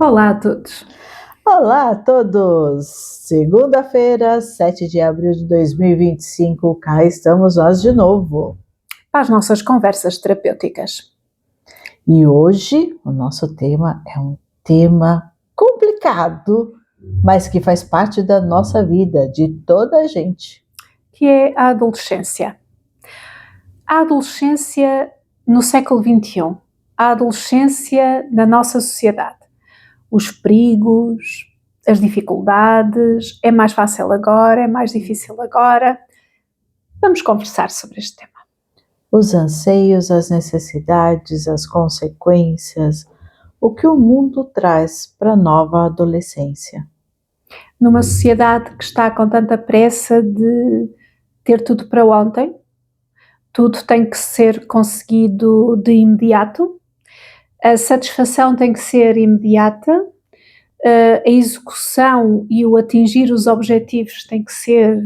Olá a todos. Olá a todos! Segunda-feira, 7 de abril de 2025, cá estamos nós de novo. Para as nossas conversas terapêuticas. E hoje o nosso tema é um tema complicado, mas que faz parte da nossa vida, de toda a gente. Que é a adolescência. A adolescência no século XXI. A adolescência na nossa sociedade. Os perigos, as dificuldades, é mais fácil agora, é mais difícil agora. Vamos conversar sobre este tema. Os anseios, as necessidades, as consequências, o que o mundo traz para a nova adolescência. Numa sociedade que está com tanta pressa de ter tudo para ontem, tudo tem que ser conseguido de imediato, a satisfação tem que ser imediata, a execução e o atingir os objetivos tem que ser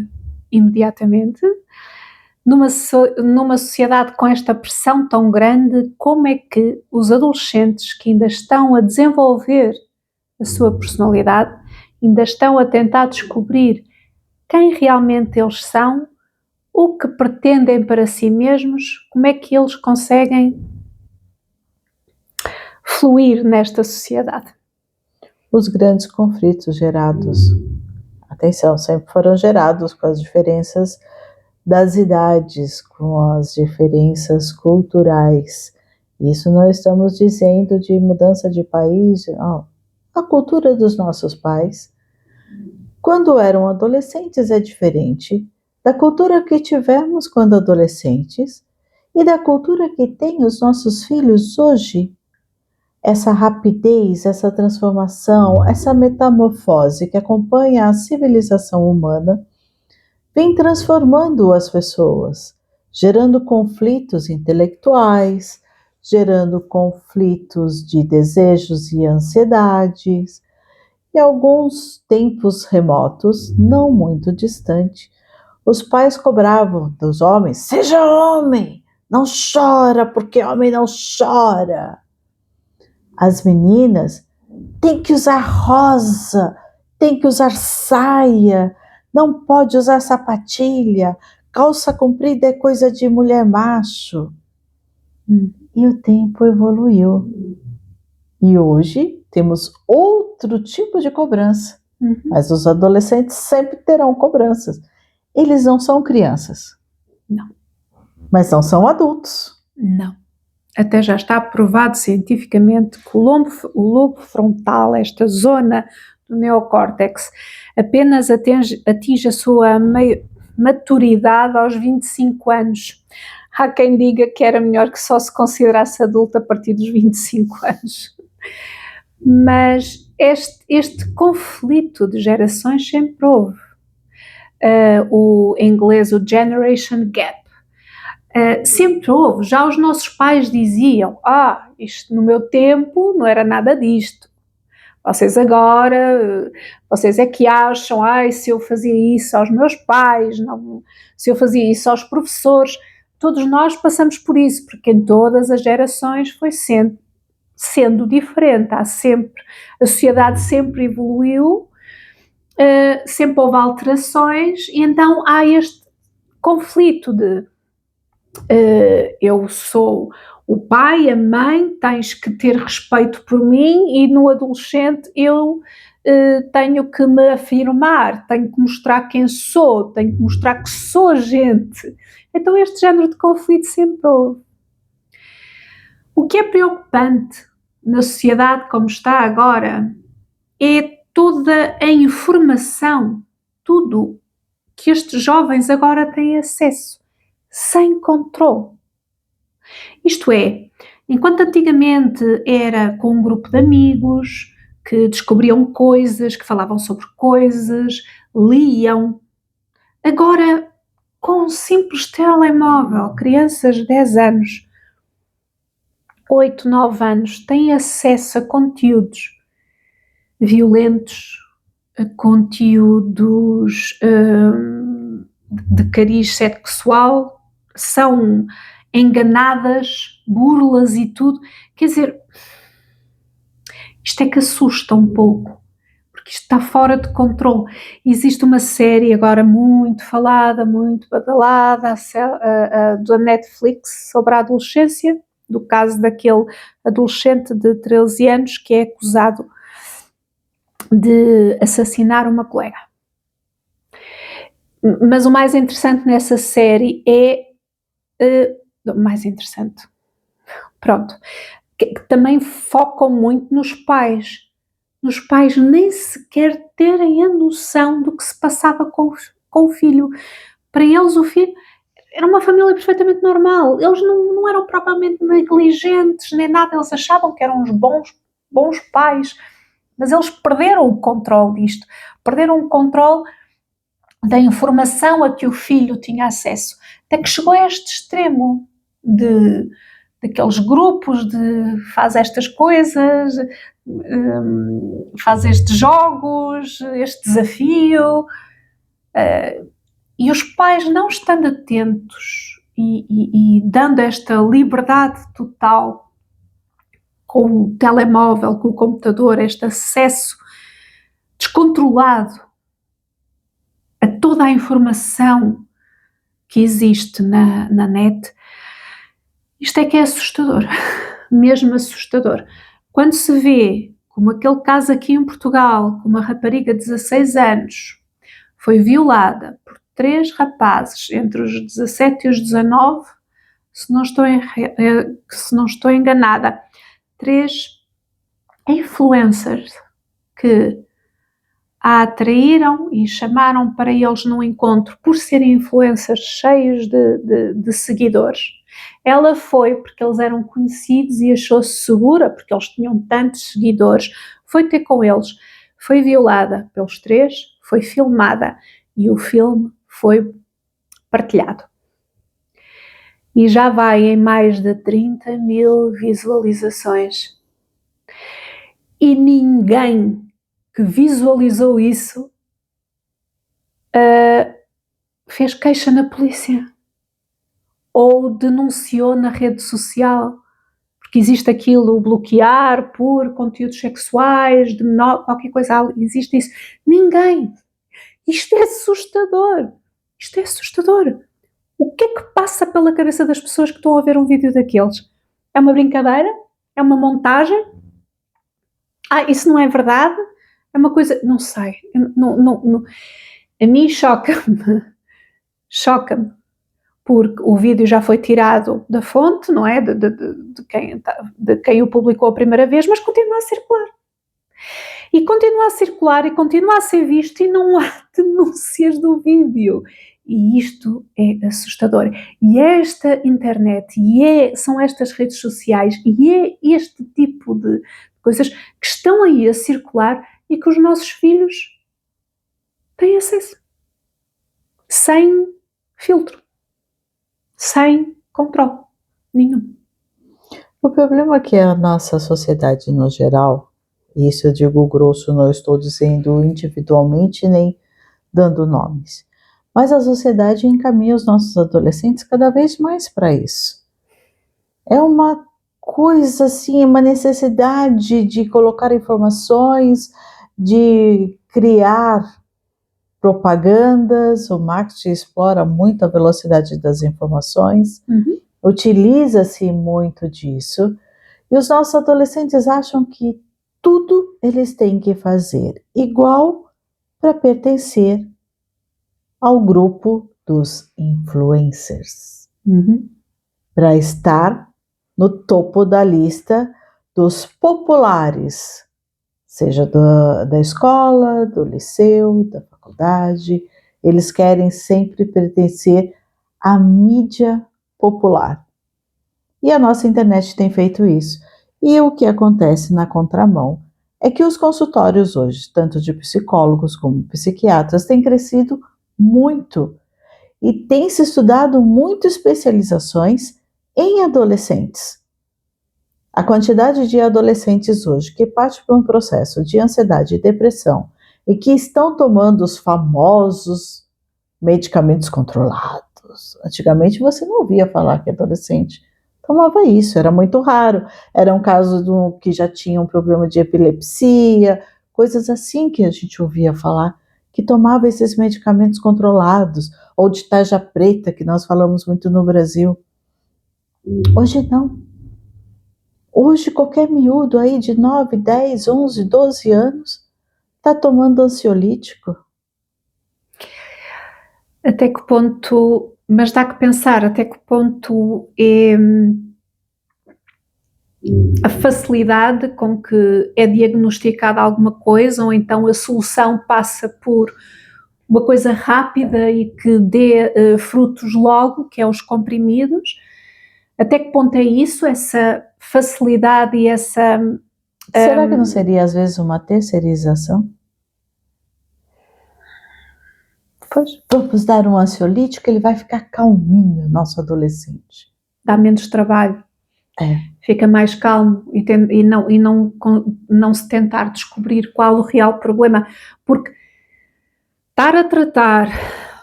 imediatamente. Numa sociedade com esta pressão tão grande, como é que os adolescentes que ainda estão a desenvolver a sua personalidade, ainda estão a tentar descobrir quem realmente eles são, o que pretendem para si mesmos, como é que eles conseguem fluir nesta sociedade? Os grandes conflitos gerados, atenção, sempre foram gerados com as diferenças das idades, com as diferenças culturais. Isso não estamos dizendo de mudança de país, não. A cultura dos nossos pais, quando eram adolescentes, é diferente da cultura que tivemos quando adolescentes e da cultura que têm os nossos filhos hoje. Essa rapidez, essa transformação, essa metamorfose que acompanha a civilização humana vem transformando as pessoas, gerando conflitos intelectuais, gerando conflitos de desejos e ansiedades. E alguns tempos remotos, não muito distante, os pais cobravam dos homens: seja homem, não chora, porque homem não chora. As meninas têm que usar rosa, têm que usar saia, não pode usar sapatilha, calça comprida é coisa de mulher macho. E o tempo evoluiu. E hoje temos outro tipo de cobrança. Mas os adolescentes sempre terão cobranças. Eles não são crianças. Não. Mas não são adultos. Não. Até já está provado cientificamente que o lobo frontal, esta zona do neocórtex, apenas atinge a sua maturidade aos 25 anos. Há quem diga que era melhor que só se considerasse adulto a partir dos 25 anos. Mas este conflito de gerações sempre houve. Em inglês, o generation gap. Sempre houve, já os nossos pais diziam: isto no meu tempo não era nada disto, vocês agora, vocês é que acham, se eu fazia isso aos meus pais, não, se eu fazia isso aos professores. Todos nós passamos por isso, porque em todas as gerações foi sendo diferente, a sociedade sempre evoluiu, sempre houve alterações, e então há este conflito de eu sou o pai, a mãe, tens que ter respeito por mim, e no adolescente eu tenho que me afirmar, tenho que mostrar quem sou, tenho que mostrar que sou gente. Então este género de conflito sempre houve. O que é preocupante na sociedade como está agora é toda a informação, tudo que estes jovens agora têm acesso, sem controle. Isto é, enquanto antigamente era com um grupo de amigos que descobriam coisas, que falavam sobre coisas, liam, agora com um simples telemóvel, crianças de 10 anos, 8, 9 anos, têm acesso a conteúdos violentos, a conteúdos de cariz sexual, são enganadas, burlas e tudo. Quer dizer, Isto é que assusta um pouco, porque isto está fora de controle. Existe uma série agora muito falada, muito badalada, da Netflix, sobre a adolescência, do caso daquele adolescente de 13 anos que é acusado de assassinar uma colega. Mas o mais interessante nessa série é... mais interessante, pronto, que também focam muito nos pais nem sequer terem a noção do que se passava com o filho. Para eles o filho era uma família perfeitamente normal, eles não eram propriamente negligentes nem nada, eles achavam que eram uns bons pais, mas eles perderam o controle disto, perderam o controle da informação a que o filho tinha acesso, até que chegou a este extremo daqueles grupos de faz estas coisas, faz estes jogos, este desafio, e os pais não estando atentos e dando esta liberdade total com o telemóvel, com o computador, este acesso descontrolado a toda a informação que existe na net, isto é que é assustador, mesmo assustador. Quando se vê, como aquele caso aqui em Portugal, que uma rapariga de 16 anos foi violada por 3 rapazes entre os 17 e os 19, se não estou enganada, 3 influencers que a atraíram e chamaram para eles num encontro por serem influencers cheios de seguidores. Ela foi porque eles eram conhecidos e achou-se segura, porque eles tinham tantos seguidores, foi ter com eles, foi violada pelos 3, foi filmada e o filme foi partilhado. E já vai em mais de 30 mil visualizações. E ninguém que visualizou isso fez queixa na polícia ou denunciou na rede social, porque existe aquilo, bloquear por conteúdos sexuais, de menor, qualquer coisa, existe isso. Ninguém. Isto é assustador. Isto é assustador. O que é que passa pela cabeça das pessoas que estão a ver um vídeo daqueles? É uma brincadeira? É uma montagem? Isso não é verdade? É uma coisa, não sei, não. A mim choca-me, porque o vídeo já foi tirado da fonte, não é? De quem o publicou a primeira vez, mas continua a circular. E continua a circular e continua a ser visto e não há denúncias do vídeo. E isto é assustador. E esta internet, são estas redes sociais, e é este tipo de coisas que estão aí a circular e que os nossos filhos têm acesso. Sem filtro. Sem controle nenhum. O problema é que a nossa sociedade no geral, e isso eu digo grosso, não estou dizendo individualmente nem dando nomes, mas a sociedade encaminha os nossos adolescentes cada vez mais para isso. É uma coisa assim, uma necessidade de colocar informações, de criar propagandas. O marketing explora muito a velocidade das informações, utiliza-se muito disso, e os nossos adolescentes acham que tudo eles têm que fazer igual para pertencer ao grupo dos influencers, para estar no topo da lista dos populares, seja da escola, do liceu, da faculdade. Eles querem sempre pertencer à mídia popular. E a nossa internet tem feito isso. E o que acontece na contramão é que os consultórios hoje, tanto de psicólogos como psiquiatras, têm crescido muito. E tem se estudado muito especializações em adolescentes. A quantidade de adolescentes hoje que partem por um processo de ansiedade e depressão e que estão tomando os famosos medicamentos controlados. Antigamente você não ouvia falar que adolescente tomava isso, era muito raro. Era um caso que já tinha um problema de epilepsia, coisas assim que a gente ouvia falar, que tomava esses medicamentos controlados, ou de tarja preta, que nós falamos muito no Brasil. Hoje não. Hoje qualquer miúdo aí de 9, 10, 11, 12 anos está tomando ansiolítico. Até que ponto, mas dá que pensar até que ponto é a facilidade com que é diagnosticada alguma coisa, ou então a solução passa por uma coisa rápida e que dê frutos logo, que é os comprimidos. Até que ponto é isso, essa facilidade e essa... Será que não seria às vezes uma terceirização? Pois, vamos dar um ansiolítico, ele vai ficar calminho, nosso adolescente. dá menos trabalho. Fica mais calmo e não se tentar descobrir qual o real problema, porque estar a tratar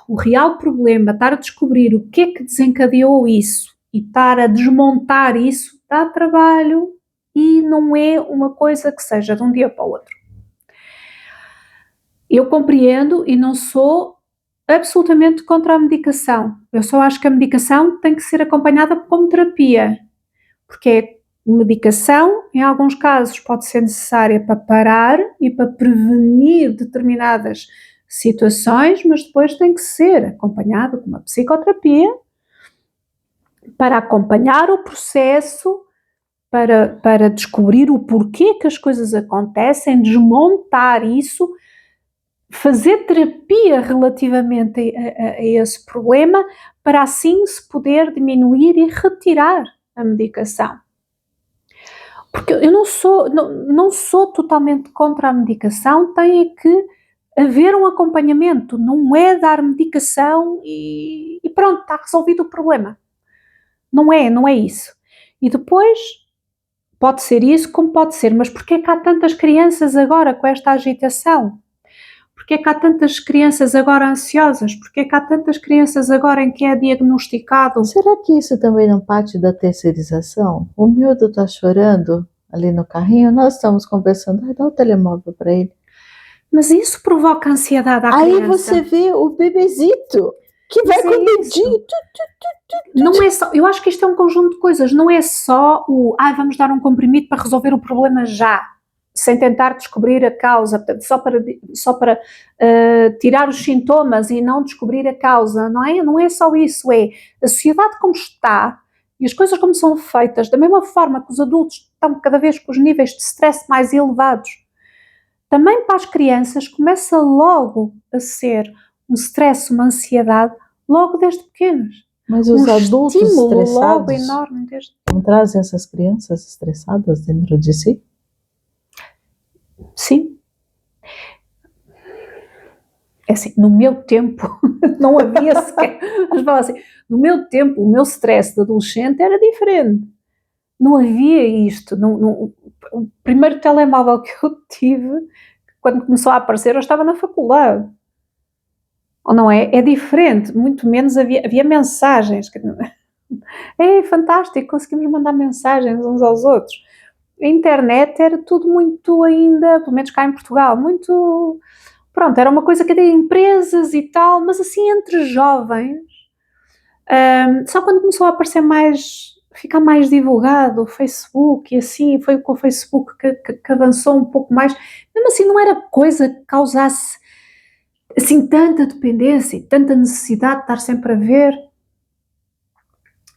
o real problema, estar a descobrir o que é que desencadeou isso e estar a desmontar isso, dá trabalho e não é uma coisa que seja de um dia para o outro. Eu compreendo e não sou absolutamente contra a medicação. Eu só acho que a medicação tem que ser acompanhada como terapia, porque medicação, em alguns casos, pode ser necessária para parar e para prevenir determinadas situações, mas depois tem que ser acompanhada com uma psicoterapia para acompanhar o processo, para descobrir o porquê que as coisas acontecem, desmontar isso, fazer terapia relativamente a esse problema, para assim se poder diminuir e retirar a medicação. Porque eu não sou totalmente contra a medicação, tem que haver um acompanhamento, não é dar medicação e pronto, está resolvido o problema. Não é isso. E depois pode ser isso como pode ser, mas porquê é que há tantas crianças agora com esta agitação? Porquê é que há tantas crianças agora ansiosas? Porquê é que há tantas crianças agora em que é diagnosticado? Será que isso também não parte da terceirização? O miúdo está chorando ali no carrinho, nós estamos conversando, dá o telemóvel para ele. Mas isso provoca ansiedade à criança. Aí você vê o bebezito que vai com o dedinho. Não é só, eu acho que isto é um conjunto de coisas, não é só vamos dar um comprimido para resolver o problema já, sem tentar descobrir a causa, portanto, só para tirar os sintomas e não descobrir a causa, não é? Não é só isso, é a sociedade como está e as coisas como são feitas, da mesma forma que os adultos estão cada vez com os níveis de stress mais elevados, também para as crianças começa logo a ser um stress, uma ansiedade, logo desde pequenas. Mas os adultos estressados logo enorme desde... não trazem essas crianças estressadas dentro de si? Sim. É assim, no meu tempo não havia sequer, mas fala assim, no meu tempo o meu stress de adolescente era diferente, não havia isto, o primeiro telemóvel que eu tive, quando começou a aparecer, eu estava na faculdade, ou não é? É diferente, muito menos havia mensagens, é fantástico, conseguimos mandar mensagens uns aos outros, a internet era tudo muito ainda, pelo menos cá em Portugal, muito... Pronto, era uma coisa que era empresas e tal, mas assim entre jovens, só quando começou a aparecer mais, ficar mais divulgado o Facebook e assim, foi com o Facebook que avançou um pouco mais, mesmo assim não era coisa que causasse assim tanta dependência e tanta necessidade de estar sempre a ver.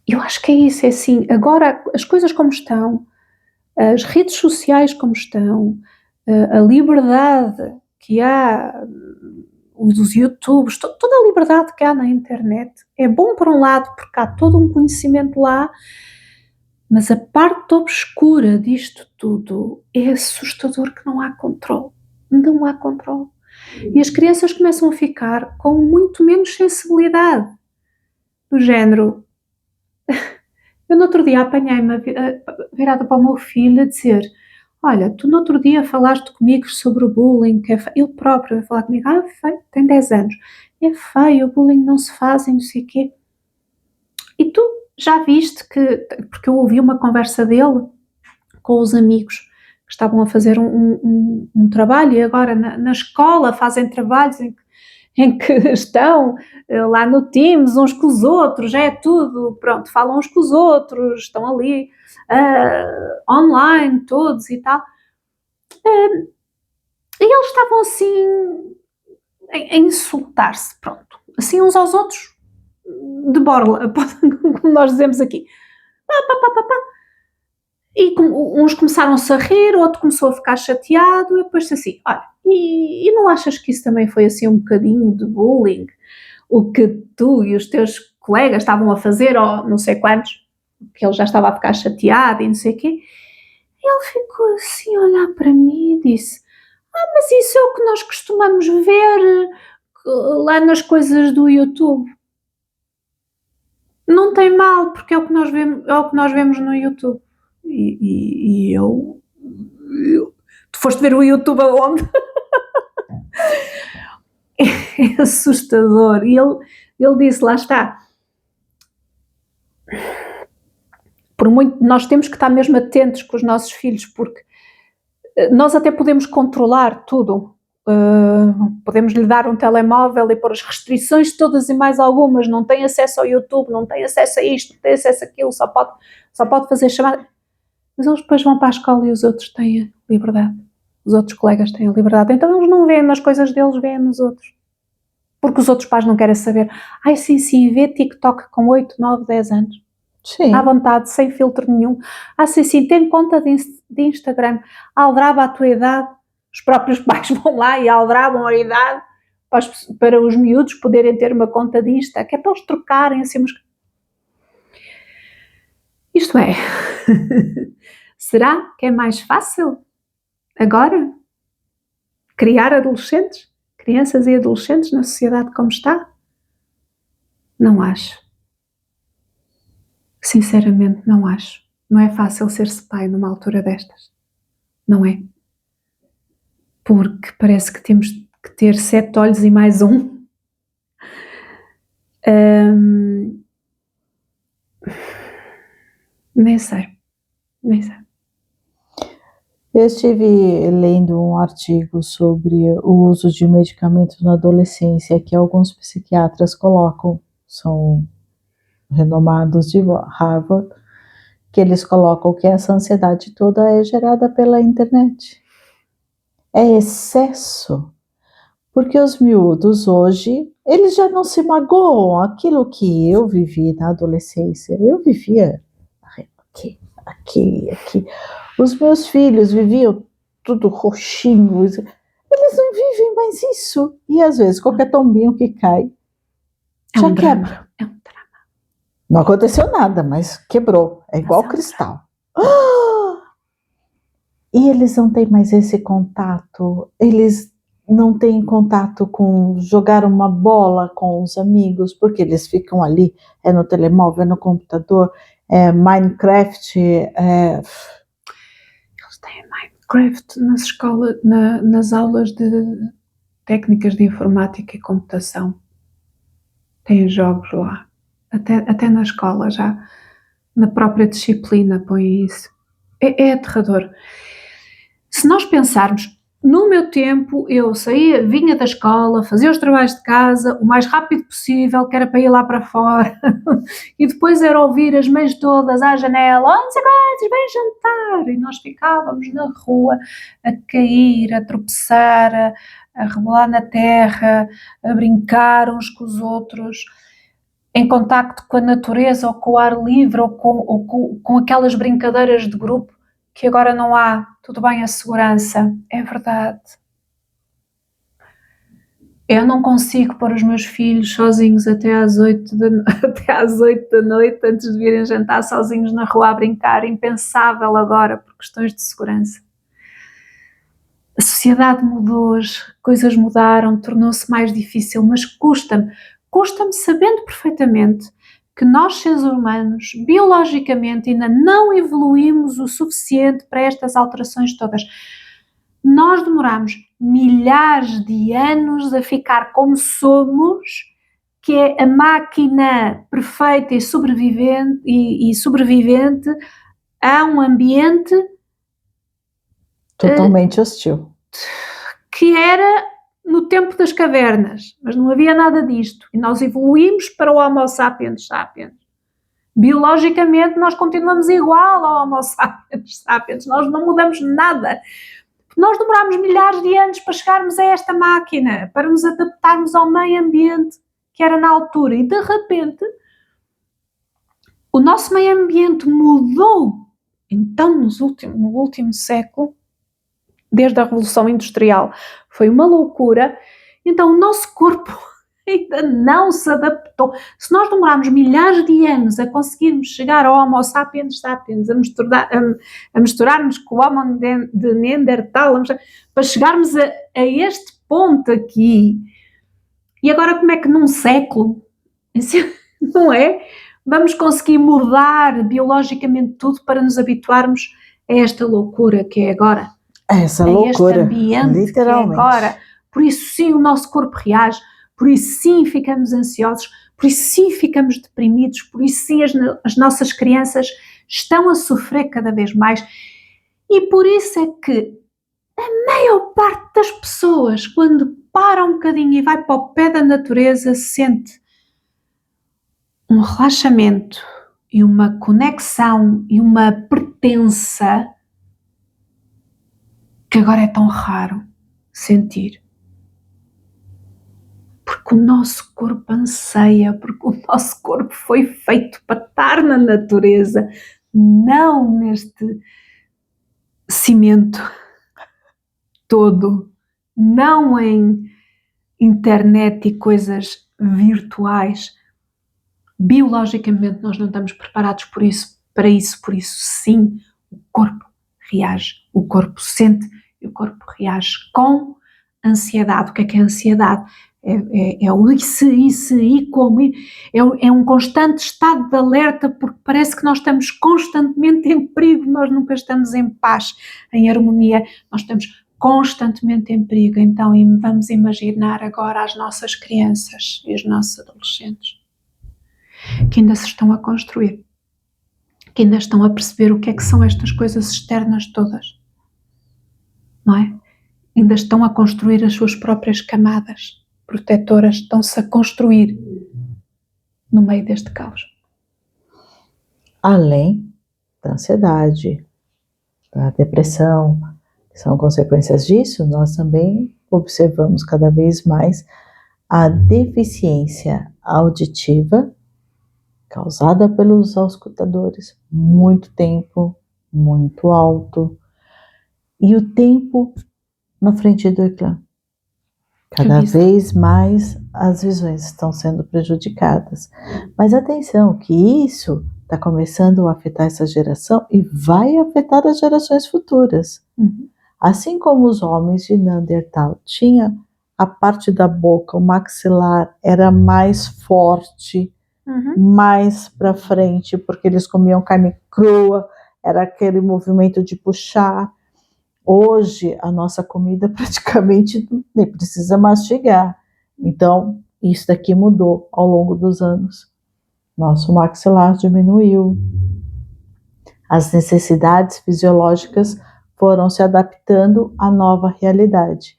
Eu acho que é isso, é assim, agora as coisas como estão, as redes sociais como estão, a liberdade que há, os YouTubes, toda a liberdade que há na internet, é bom por um lado porque há todo um conhecimento lá, mas a parte obscura disto tudo é assustador, que não há controle, não há controle. E as crianças começam a ficar com muito menos sensibilidade, do género... Eu no outro dia apanhei-me virada para o meu filho a dizer: olha, tu no outro dia falaste comigo sobre o bullying, que é feio. Eu próprio a falar comigo, feio, tem 10 anos, é feio, o bullying não se faz e não sei o quê. E tu já viste que, porque eu ouvi uma conversa dele com os amigos que estavam a fazer um trabalho e agora na escola fazem trabalhos em que estão lá no Teams uns com os outros, é tudo, pronto, falam uns com os outros, estão ali online todos e tal. E eles estavam assim a insultar-se, pronto, assim uns aos outros, de borla, como nós dizemos aqui. E uns começaram-se a rir, o outro começou a ficar chateado, e depois disse assim, olha, e não achas que isso também foi assim um bocadinho de bullying? O que tu e os teus colegas estavam a fazer, ou não sei quantos, que ele já estava a ficar chateado e não sei o quê. E ele ficou assim a olhar para mim e disse, mas isso é o que nós costumamos ver lá nas coisas do YouTube. Não tem mal, porque é o que nós vemos no YouTube. E eu... Tu foste ver o YouTube aonde? É assustador. E ele disse, lá está, por muito, nós temos que estar mesmo atentos com os nossos filhos, porque nós até podemos controlar tudo. Podemos lhe dar um telemóvel e pôr as restrições todas e mais algumas, não tem acesso ao YouTube, não tem acesso a isto, não tem acesso àquilo, só pode fazer chamada. Mas eles depois vão para a escola e os outros têm a liberdade. Os outros colegas têm a liberdade. Então eles não veem nas coisas deles, veem nos outros. Porque os outros pais não querem saber. Ai, sim, vê TikTok com 8, 9, 10 anos. Sim. À vontade, sem filtro nenhum. Sim, tem conta de Instagram. Aldraba a tua idade. Os próprios pais vão lá e aldrabam a idade para os miúdos poderem ter uma conta de Insta, que é para eles trocarem assim. Isto é, será que é mais fácil agora criar adolescentes, crianças e adolescentes na sociedade como está? Não acho. Sinceramente, não acho. Não é fácil ser-se pai numa altura destas. Não é. Porque parece que temos que ter 7 olhos e mais um. Nem sei. Eu estive lendo um artigo sobre o uso de medicamentos na adolescência que alguns psiquiatras colocam, são renomados de Harvard, que eles colocam que essa ansiedade toda é gerada pela internet. É excesso, porque os miúdos hoje, eles já não se magoam. Aquilo que eu vivi na adolescência, eu vivia aqui. Os meus filhos viviam tudo roxinho, eles não vivem mais isso. E às vezes qualquer tombinho que cai, já quebra. É um drama. Não aconteceu nada, mas quebrou. É igual cristal. E eles não têm mais esse contato. Eles não têm contato com jogar uma bola com os amigos, porque eles ficam ali, é no telemóvel, é no computador, é Minecraft. Eles têm Minecraft na escola, nas aulas de técnicas de informática e computação. Têm jogos lá. Até na escola já, na própria disciplina põem isso. É aterrador. Se nós pensarmos, no meu tempo eu saía, vinha da escola, fazia os trabalhos de casa o mais rápido possível, que era para ir lá para fora, e depois era ouvir as mães todas à janela, não sei quantos, vem jantar, e nós ficávamos na rua a cair, a tropeçar, a rebolar na terra, a brincar uns com os outros, em contacto com a natureza, ou com o ar livre, ou com aquelas brincadeiras de grupo, que agora não há. Tudo bem, a segurança, é verdade. Eu não consigo pôr os meus filhos sozinhos até às 8 da noite, antes de virem jantar sozinhos na rua a brincar, impensável agora por questões de segurança. A sociedade mudou, as coisas mudaram, tornou-se mais difícil, mas custa-me sabendo perfeitamente que nós, seres humanos, biologicamente ainda não evoluímos o suficiente para estas alterações todas. Nós demoramos milhares de anos a ficar como somos, que é a máquina perfeita e sobrevivente a um ambiente Totalmente hostil. que era no tempo das cavernas, mas não havia nada disto. E nós evoluímos para o Homo sapiens sapiens. Biologicamente, nós continuamos igual ao Homo sapiens sapiens, nós não mudamos nada. Nós demorámos milhares de anos para chegarmos a esta máquina, para nos adaptarmos ao meio ambiente que era na altura. E de repente, o nosso meio ambiente mudou. Então, no último século, desde a Revolução Industrial, foi uma loucura. Então, o nosso corpo ainda não se adaptou. Se nós demorarmos milhares de anos a conseguirmos chegar ao Homo sapiens sapiens, a misturarmos com o Homo de Neandertal, para chegarmos a este ponto aqui, e agora como é que num século, não é? Vamos conseguir mudar biologicamente tudo para nos habituarmos a esta loucura que é agora. Essa loucura, este ambiente literalmente. Que é agora. Por isso sim o nosso corpo reage, por isso sim ficamos ansiosos, por isso sim ficamos deprimidos, por isso sim as nossas crianças estão a sofrer cada vez mais. E por isso é que a maior parte das pessoas, quando para um bocadinho e vai para o pé da natureza, sente um relaxamento e uma conexão e uma pertença que agora é tão raro sentir. Porque o nosso corpo anseia, porque o nosso corpo foi feito para estar na natureza, não neste cimento todo, não em internet e coisas virtuais. Biologicamente nós não estamos preparados por isso, por isso sim, o corpo reage, o corpo sente e o corpo reage com ansiedade. O que é ansiedade? É o isso e como, é um constante estado de alerta, porque parece que nós estamos constantemente em perigo, nós nunca estamos em paz, em harmonia, nós estamos constantemente em perigo. Então vamos imaginar agora as nossas crianças e os nossos adolescentes, que ainda se estão a construir, que ainda estão a perceber o que é que são estas coisas externas todas, não é? Ainda estão a construir as suas próprias camadas protetoras, estão-se a construir no meio deste caos. Além da ansiedade, da depressão, que são consequências disso, nós também observamos cada vez mais a deficiência auditiva causada pelos auscultadores, muito tempo, muito alto, e o tempo na frente do ecrã. Cada vez mais as visões estão sendo prejudicadas. Mas atenção, que isso está começando a afetar essa geração e vai afetar as gerações futuras. Uhum. Assim como os homens de Neandertal tinham a parte da boca, o maxilar era mais forte, mais para frente, porque eles comiam carne crua, era aquele movimento de puxar. Hoje, a nossa comida praticamente nem precisa mastigar. Então, isso daqui mudou ao longo dos anos. Nosso maxilar diminuiu. As necessidades fisiológicas foram se adaptando à nova realidade.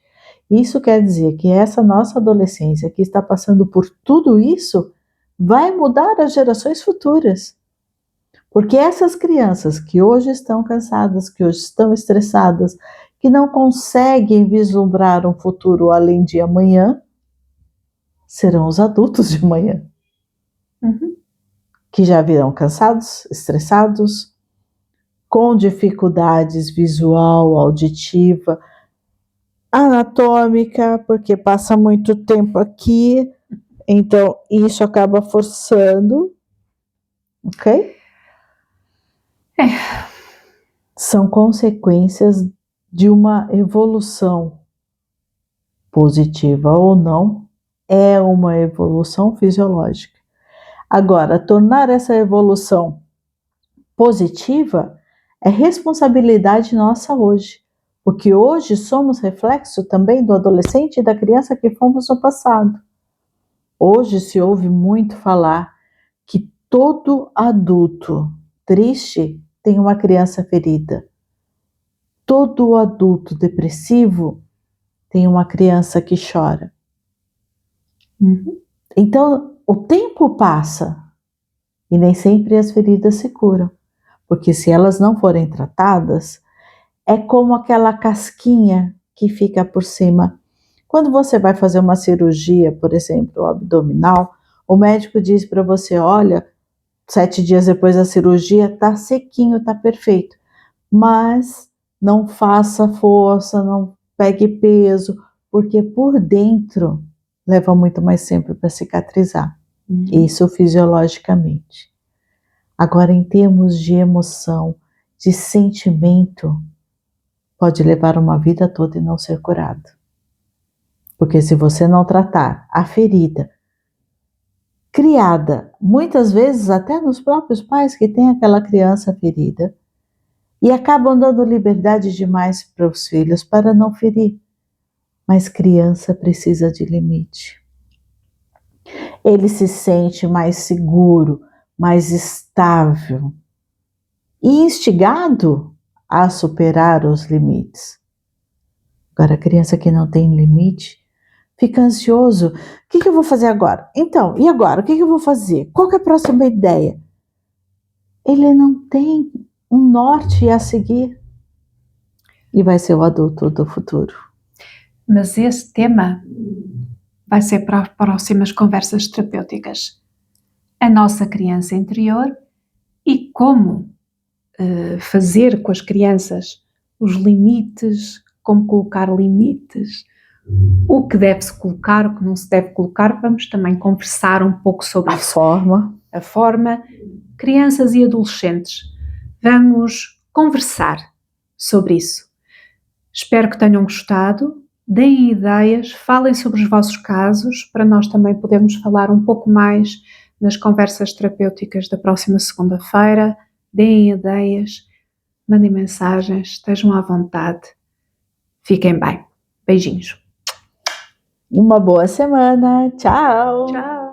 Isso quer dizer que essa nossa adolescência que está passando por tudo isso vai mudar as gerações futuras. Porque essas crianças que hoje estão cansadas, que hoje estão estressadas, que não conseguem vislumbrar um futuro além de amanhã, serão os adultos de amanhã. Que já virão cansados, estressados, com dificuldades visual, auditiva, anatômica, porque passa muito tempo aqui, então isso acaba forçando, ok? São consequências de uma evolução, positiva ou não, é uma evolução fisiológica. Agora, tornar essa evolução positiva é responsabilidade nossa hoje, porque hoje somos reflexo também do adolescente e da criança que fomos no passado. Hoje se ouve muito falar que todo adulto triste tem uma criança ferida. Todo adulto depressivo tem uma criança que chora. Então, o tempo passa e nem sempre as feridas se curam, porque se elas não forem tratadas, é como aquela casquinha que fica por cima. Quando você vai fazer uma cirurgia, por exemplo, abdominal, o médico diz para você, olha, 7 dias depois da cirurgia, tá sequinho, tá perfeito. Mas não faça força, não pegue peso, porque por dentro leva muito mais tempo para cicatrizar. Isso fisiologicamente. Agora, em termos de emoção, de sentimento, pode levar uma vida toda e não ser curado. Porque se você não tratar a ferida, criada muitas vezes até nos próprios pais que têm aquela criança ferida, e acabam dando liberdade demais para os filhos para não ferir. Mas criança precisa de limite. Ele se sente mais seguro, mais estável e instigado a superar os limites. Agora, a criança que não tem limite fica ansioso. O que eu vou fazer agora? Então, e agora? O que eu vou fazer? Qual que é a próxima ideia? Ele não tem um norte a seguir e vai ser o adulto do futuro. Mas esse tema vai ser para as próximas conversas terapêuticas. A nossa criança interior e como fazer com as crianças os limites, como colocar limites, o que deve-se colocar, o que não se deve colocar. Vamos também conversar um pouco sobre isso. A forma. Crianças e adolescentes, vamos conversar sobre isso. Espero que tenham gostado. Deem ideias, falem sobre os vossos casos, para nós também podermos falar um pouco mais nas conversas terapêuticas da próxima segunda-feira. Deem ideias, mandem mensagens, estejam à vontade. Fiquem bem. Beijinhos. Uma boa semana. Tchau. Tchau.